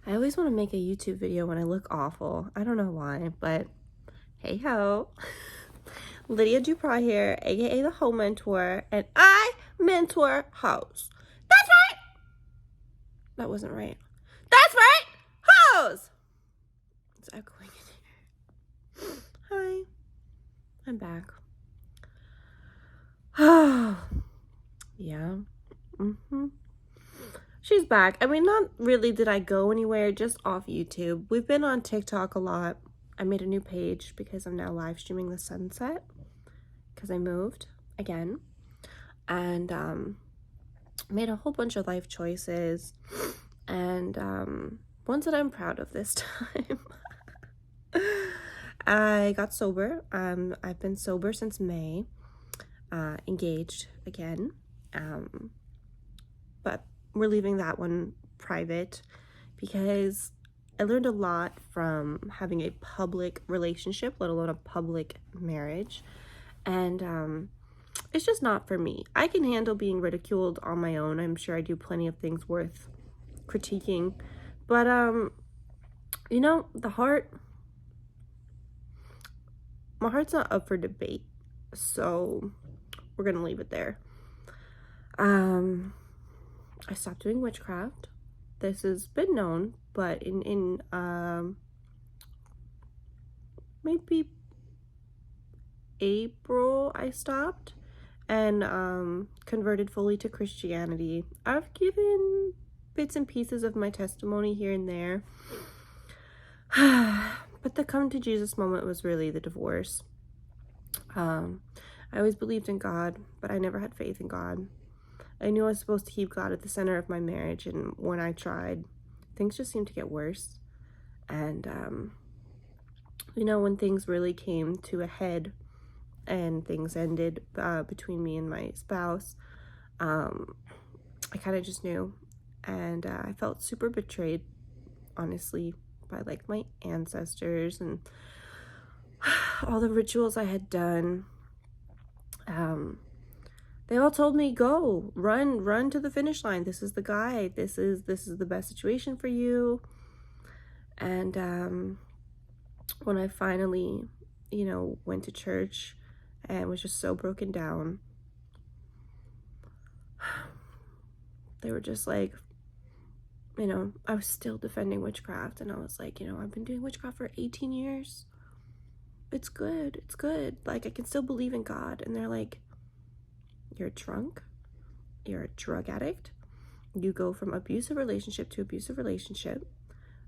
I always want to make a YouTube video when I look awful. I don't know why, but hey ho. Lydia Dupra here, aka the Hoe Mentor, and I mentor hoes. That's right! That wasn't right. That's right! Hoes! It's echoing in here. Hi. I'm back. Oh, yeah. She's back. I mean, not really did I go anywhere, just off YouTube. We've been on TikTok a lot. I made a new page because I'm now live streaming the sunset because I moved again, and made a whole bunch of life choices, and ones that I'm proud of this time. I got sober. I've been sober since May, engaged again, but we're leaving that one private because I learned a lot from having a public relationship, let alone a public marriage, and it's just not for me. I can handle being ridiculed on my own. I'm sure I do plenty of things worth critiquing, but you know, my heart's not up for debate, so we're gonna leave it there. I stopped doing witchcraft. This has been known, but in maybe April I stopped and converted fully to Christianity. I've given bits and pieces of my testimony here and there. But the come to Jesus moment was really the divorce. I always believed in God, but I never had faith in God. I knew I was supposed to keep God at the center of my marriage, and when I tried, things just seemed to get worse. And, you know, when things really came to a head and things ended between me and my spouse, I kind of just knew. And I felt super betrayed, honestly, by like my ancestors and all the rituals I had done. They all told me, go, run to the finish line. This is the guy. This is the best situation for you. And when I finally, you know, went to church and was just so broken down, they were just like, you know, I was still defending witchcraft, and I was like, you know, I've been doing witchcraft for 18 years. It's good. It's good. Like, I can still believe in God. And they're like, you're drunk, you're a drug addict, you go from abusive relationship to abusive relationship,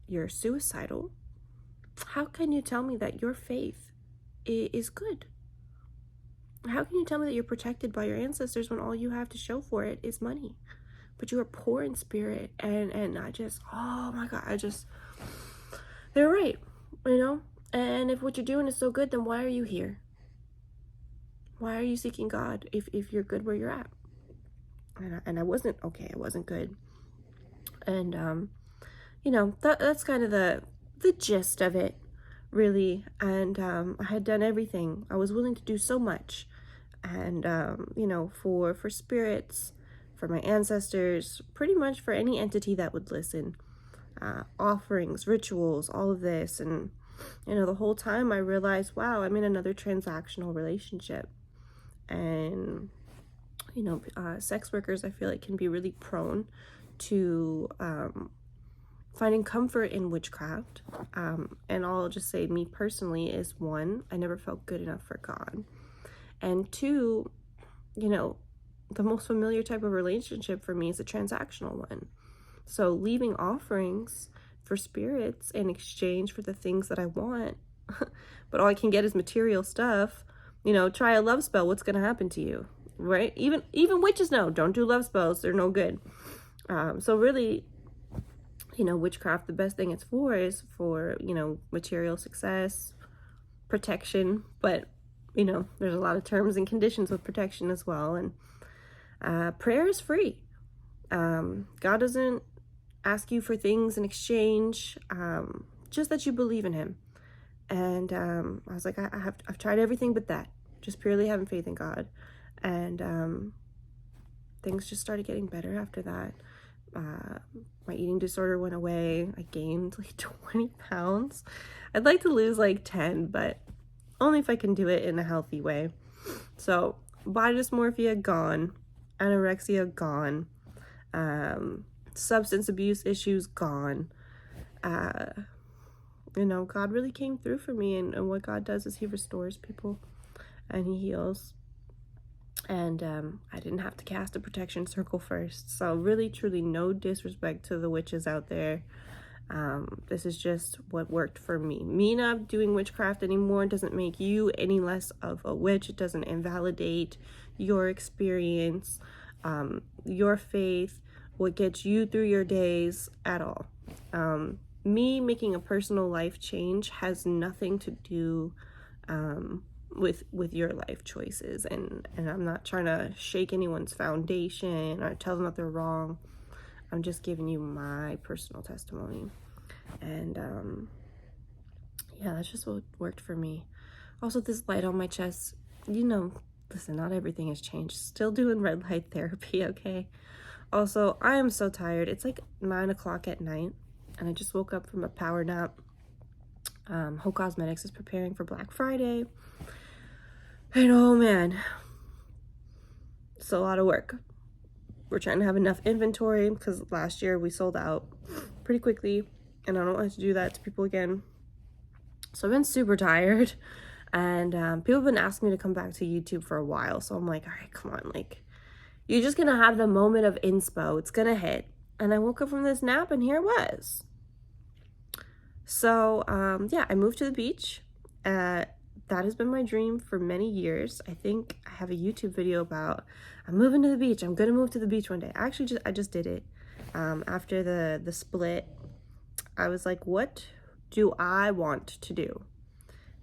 you're suicidal. How can you tell me that your faith is good? How can you tell me that you're protected by your ancestors when all you have to show for it is money? But you are poor in spirit. And I just, oh my God, they're right, you know? And if what you're doing is so good, then why are you here? Why are you seeking God if you're good where you're at? And I wasn't okay. I wasn't good. And, you know, that's kind of the gist of it, really. And I had done everything. I was willing to do so much. And, you know, for spirits, for my ancestors, pretty much for any entity that would listen. Offerings, rituals, all of this. And, you know, the whole time I realized, wow, I'm in another transactional relationship. And, you know, sex workers, I feel like, can be really prone to finding comfort in witchcraft. And I'll just say, me personally, is one, I never felt good enough for God. And two, you know, the most familiar type of relationship for me is a transactional one. So leaving offerings for spirits in exchange for the things that I want, but all I can get is material stuff. You know, try a love spell, what's going to happen to you, right? Even witches know, don't do love spells, they're no good. So really, you know, witchcraft, the best thing it's for is for, you know, material success, protection, but, you know, there's a lot of terms and conditions with protection as well. And prayer is free. God doesn't ask you for things in exchange, just that you believe in him. And I was like, I've tried everything but that, just purely having faith in God. And things just started getting better after that. My eating disorder went away. I gained like 20 pounds. I'd like to lose like 10, but only if I can do it in a healthy way. So body dysmorphia gone, anorexia gone, substance abuse issues gone. You know, God really came through for me, and what God does is he restores people and he heals. And I didn't have to cast a protection circle first. So really, truly, no disrespect to the witches out there. This is just what worked for me. Me not doing witchcraft anymore doesn't make you any less of a witch. It doesn't invalidate your experience, your faith, what gets you through your days at all. Me making a personal life change has nothing to do with your life choices, and I'm not trying to shake anyone's foundation or tell them that they're wrong. I'm just giving you my personal testimony, and yeah, that's just what worked for me. Also, this light on my chest, you know, listen, not everything has changed. Still doing red light therapy, okay? Also, I am so tired. It's like 9 o'clock at night, and I just woke up from a power nap. Whole Cosmetics is preparing for Black Friday. And oh man, it's a lot of work. We're trying to have enough inventory because last year we sold out pretty quickly, and I don't want to do that to people again. So I've been super tired, and people have been asking me to come back to YouTube for a while. So I'm like, all right, come on, like, you're just gonna have the moment of inspo. It's gonna hit. And I woke up from this nap, and here it was. So yeah, I moved to the beach. That has been my dream for many years. I think I have a YouTube video about, I'm moving to the beach. I'm gonna move to the beach one day. Actually, I just did it. After the split, I was like, what do I want to do?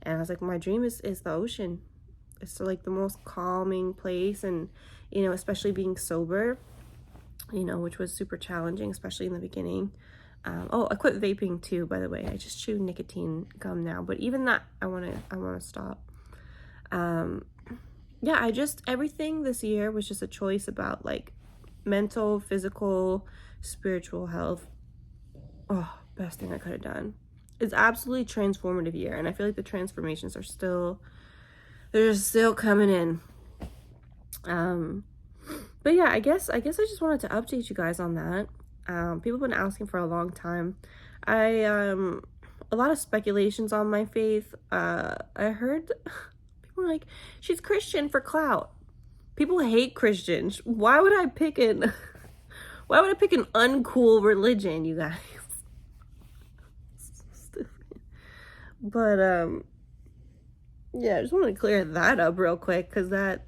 And I was like, my dream is the ocean. It's like the most calming place, and you know, especially being sober, you know, which was super challenging, especially in the beginning. Oh, I quit vaping too, by the way. I just chew nicotine gum now, but even that, I wanna stop. Yeah, everything this year was just a choice about like mental, physical, spiritual health. Oh, best thing I could have done. It's absolutely transformative year, and I feel like the transformations are they're still coming in. But yeah, I guess I just wanted to update you guys on that. People have been asking for a long time. A lot of speculations on my faith. I heard people were like, she's Christian for clout. People hate Christians. Why would I pick an uncool religion, you guys? So stupid. But yeah, I just wanted to clear that up real quick, because that's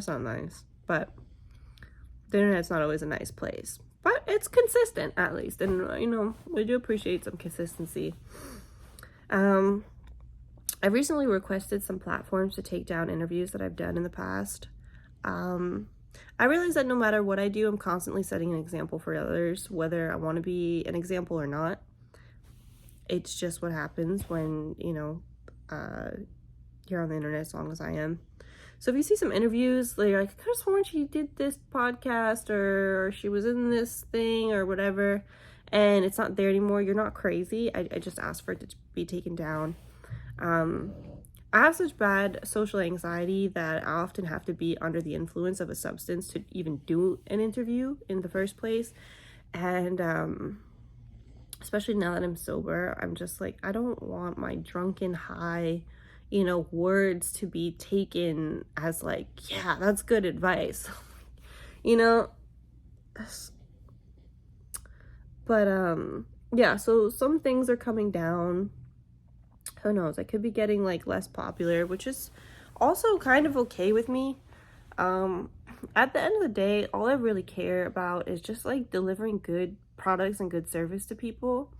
not nice. But the internet's not always a nice place, but it's consistent at least, and you know, we do appreciate some consistency. I recently requested some platforms to take down interviews that I've done in the past. I realize that no matter what I do, I'm constantly setting an example for others, whether I want to be an example or not. It's just what happens when, you know, you're on the internet as long as I am. So if you see some interviews, they're like, I could have sworn she did this podcast, or she was in this thing or whatever, and it's not there anymore, you're not crazy. I just asked for it to be taken down. I have such bad social anxiety that I often have to be under the influence of a substance to even do an interview in the first place. And especially now that I'm sober, I'm just like, I don't want my drunken high, you know, words to be taken as like, yeah, that's good advice. You know? But yeah, so some things are coming down. Who knows? I could be getting like less popular, which is also kind of okay with me. At the end of the day, all I really care about is just like delivering good products and good service to people.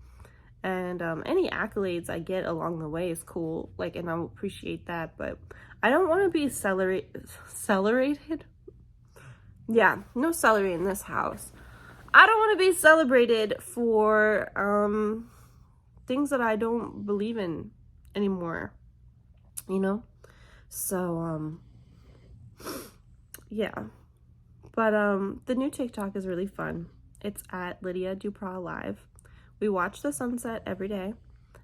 And any accolades I get along the way is cool, like, and I'll appreciate that, but I don't want to be celebrated. Yeah, no celery in this house. I don't want to be celebrated for things that I don't believe in anymore, you know? So yeah, But the new TikTok is really fun. It's at Lydia Dupra Live. We watch the sunset every day,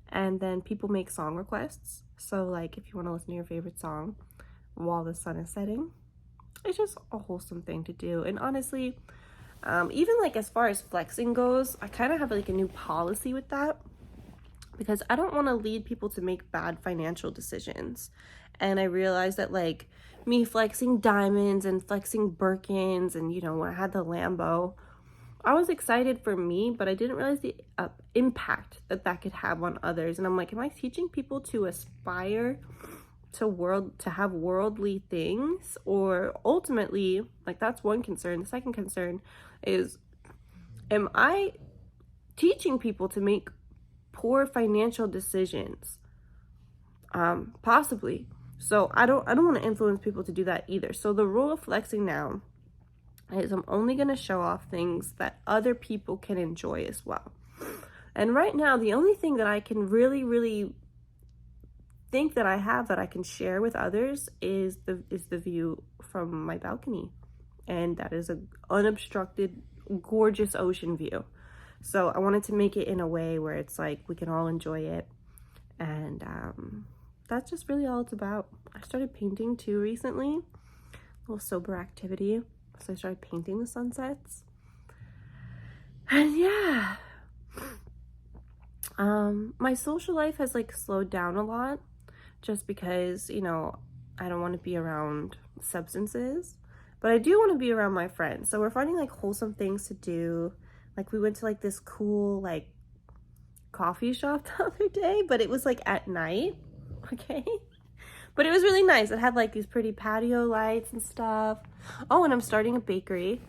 and then people make song requests. So like if you want to listen to your favorite song while the sun is setting, it's just a wholesome thing to do. And honestly, even like as far as flexing goes, I kind of have like a new policy with that, because I don't want to lead people to make bad financial decisions. And I realized that like me flexing diamonds and flexing Birkins, and you know, when I had the Lambo, I was excited for me, but I didn't realize the impact that that could have on others. And I'm like, am I teaching people to aspire to have worldly things? Or ultimately, like, that's one concern. The second concern is, am I teaching people to make poor financial decisions? Possibly. So I don't want to influence people to do that either. So the rule of flexing now is I'm only going to show off things that other people can enjoy as well. And right now, the only thing that I can really think that I have that I can share with others is the view from my balcony. And that is an unobstructed, gorgeous ocean view. So I wanted to make it in a way where it's like we can all enjoy it. And that's just really all it's about. I started painting too recently, a little sober activity. So I started painting the sunsets. And yeah, my social life has like slowed down a lot, just because, you know, I don't want to be around substances, but I do want to be around my friends. So we're finding like wholesome things to do. Like we went to like this cool like coffee shop the other day, but it was like at night. Okay. But it was really nice. It had like these pretty patio lights and stuff. Oh, and I'm starting a bakery.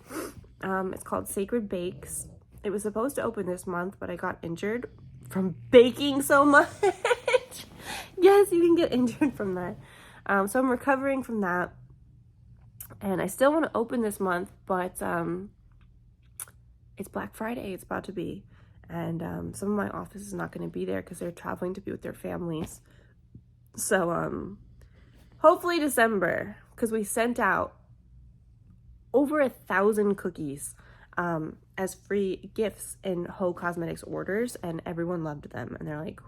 It's called Sacred Bakes. It was supposed to open this month, but I got injured from baking so much. Yes, you can get injured from that. So I'm recovering from that. And I still want to open this month, but it's Black Friday. It's about to be. And some of my office is not going to be there because they're traveling to be with their families. So hopefully December, because we sent out over 1,000 cookies as free gifts in Ho Cosmetics orders, and everyone loved them. And they're like,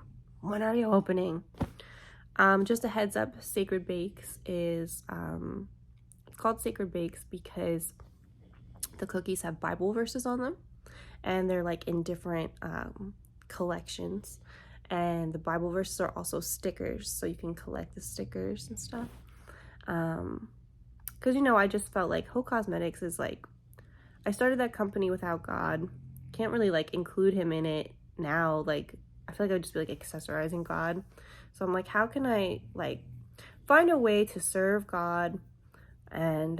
when are you opening? Just a heads up, Sacred Bakes is it's called Sacred Bakes because the cookies have Bible verses on them, and they're like in different collections. And the Bible verses are also stickers, so you can collect the stickers and stuff. Because, you know, I just felt like Ho Cosmetics is like, I started that company without God. Can't really like include him in it now. Like, I feel like I would just be like accessorizing God. So I'm like, how can I like find a way to serve God and,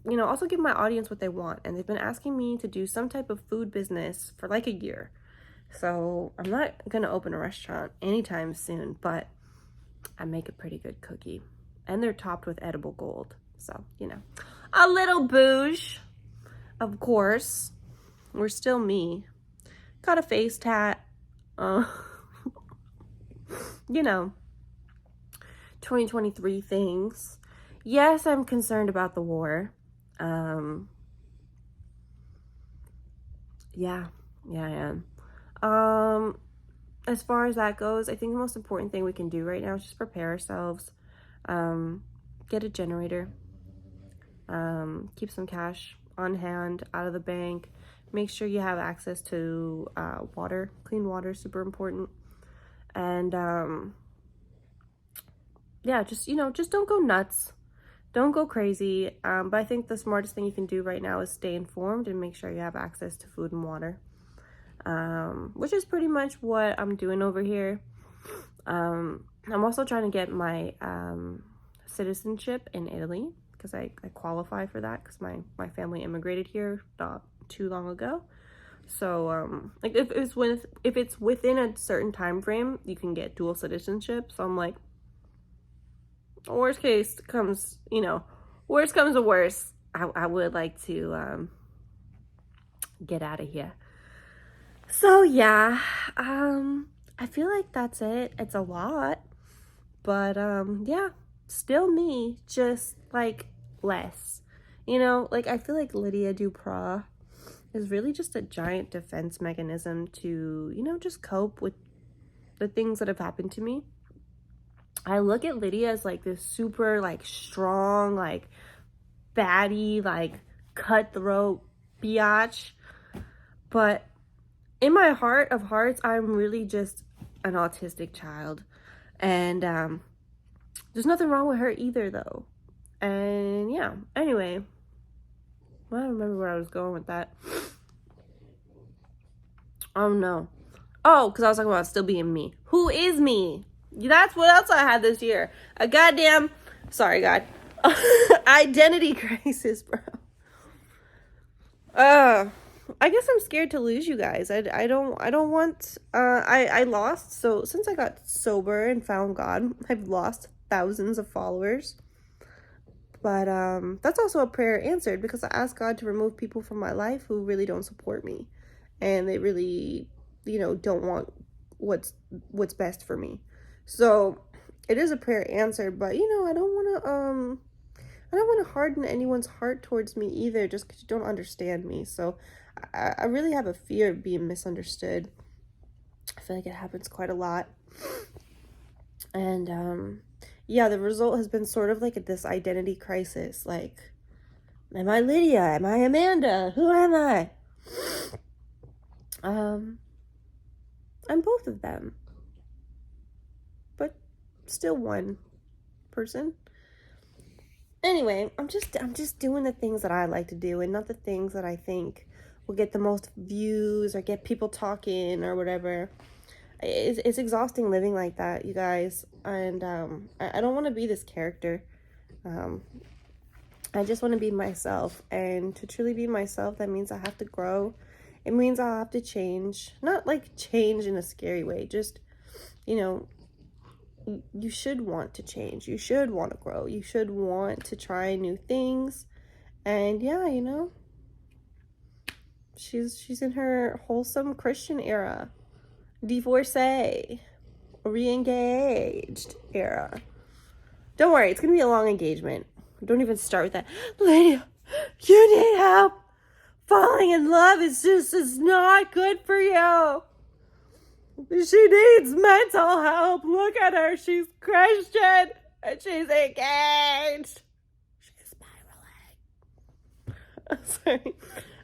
you know, also give my audience what they want. And they've been asking me to do some type of food business for like a year. So I'm not going to open a restaurant anytime soon, but I make a pretty good cookie. And they're topped with edible gold. So, you know, a little bouge, of course. We're still me. Got a face tat. You know, 2023 things. Yes, I'm concerned about the war. Yeah, I am. As far as that goes, I think the most important thing we can do right now is just prepare ourselves. Get a generator. Keep some cash on hand, out of the bank. Make sure you have access to water. Clean water is super important. And yeah, just, you know, just don't go nuts. Don't go crazy. But I think the smartest thing you can do right now is stay informed and make sure you have access to food and water. Which is pretty much what I'm doing over here. I'm also trying to get my citizenship in Italy, because I qualify for that because my family immigrated here not too long ago. So like if it's within a certain time frame, you can get dual citizenship. So I'm like, worst comes to worst, I would like to get out of here. So yeah, I feel like that's it. It's a lot, but yeah, still me, just like less. You know, like, I feel like Lydia Dupra is really just a giant defense mechanism to, you know, just cope with the things that have happened to me. I look at Lydia as like this super like strong, like baddie, like cutthroat biatch. But in my heart of hearts, I'm really just an autistic child. And there's nothing wrong with her either, though. And yeah, anyway, well, I don't remember where I was going with that. Oh no. Oh, because I was talking about still being me. Who is me? That's what else I had this year. A goddamn, sorry, God, identity crisis, bro. I guess I'm scared to lose you guys. I don't want, I lost, so since I got sober and found God, I've lost thousands of followers. But that's also a prayer answered, because I asked God to remove people from my life who really don't support me, and they really, you know, don't want what's best for me. So it is a prayer answered, but you know, I don't want to harden anyone's heart towards me either, just because you don't understand me. So I really have a fear of being misunderstood. I feel like it happens quite a lot. And yeah, the result has been sort of like this identity crisis. Like, am I Lydia? Am I Amanda? Who am I? I'm both of them, but still one person. Anyway, I'm just doing the things that I like to do, and not the things that I think will get the most views or get people talking or whatever. It's exhausting living like that, you guys. And I don't want to be this character. I just want to be myself, and to truly be myself, that means I have to grow. It means I'll have to change. Not like change in a scary way, just, you know, you should want to change. You should want to grow. You should want to try new things. And yeah, you know, she's in her wholesome Christian era, divorcee, re-engaged era. Don't worry, it's gonna be a long engagement. Don't even start with that. Lydia, you need help. Falling in love is not good for you. She needs mental help. Look at her. She's Christian and she's engaged. She's spiraling. Sorry.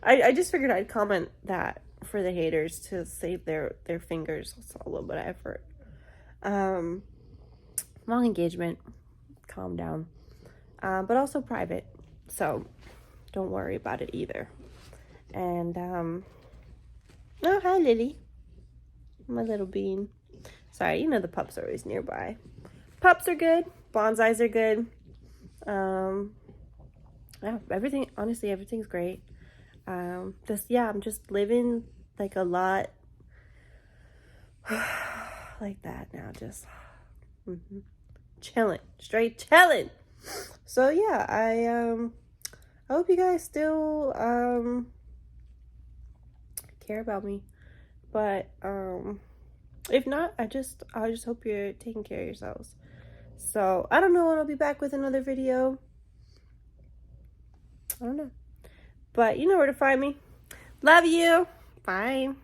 I just figured I'd comment that for the haters to save their fingers. It's a little bit of effort. Long engagement. Calm down. But also private. So don't worry about it either. And, oh, hi, Lily. My little bean. Sorry, you know the pups are always nearby. Pups are good. Bonsais are good. Yeah, honestly, everything's great. I'm just living like a lot like that now, just chilling, straight chilling. So yeah, I hope you guys still care about me, but if not, I just hope you're taking care of yourselves. So I don't know when I'll be back with another video. I don't know, but you know where to find me. Love you. Bye.